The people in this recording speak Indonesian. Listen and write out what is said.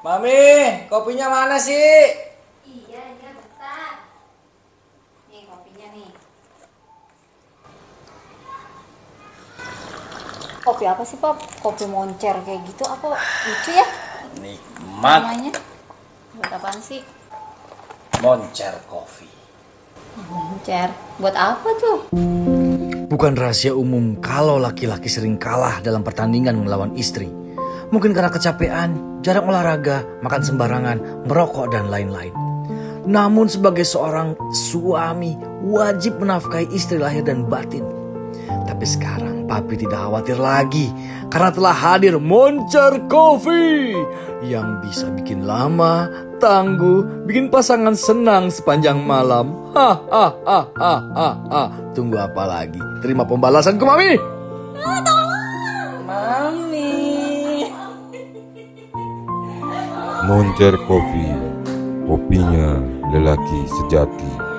Mami, kopinya mana sih? Iya, bentar. Nih kopinya nih. Kopi apa sih, Pap? Kopi moncer kayak gitu apa lucu ya Nikmat namanya? Buat apaan sih? Moncer Coffee. Moncer. Buat apa tuh? Bukan rahasia umum kalau laki-laki sering kalah dalam pertandingan melawan istri. Mungkin karena kecapean, jarang olahraga, makan sembarangan, merokok, dan lain-lain. Namun sebagai seorang suami, wajib menafkahi istri lahir dan batin. Tapi sekarang papi tidak khawatir lagi karena telah hadir Moncer Coffee yang bisa bikin lama, tangguh, bikin pasangan senang sepanjang malam. Tunggu apa lagi? Terima pembalasan ke Mami. Mami. Moncer Coffee, kopinya lelaki sejati.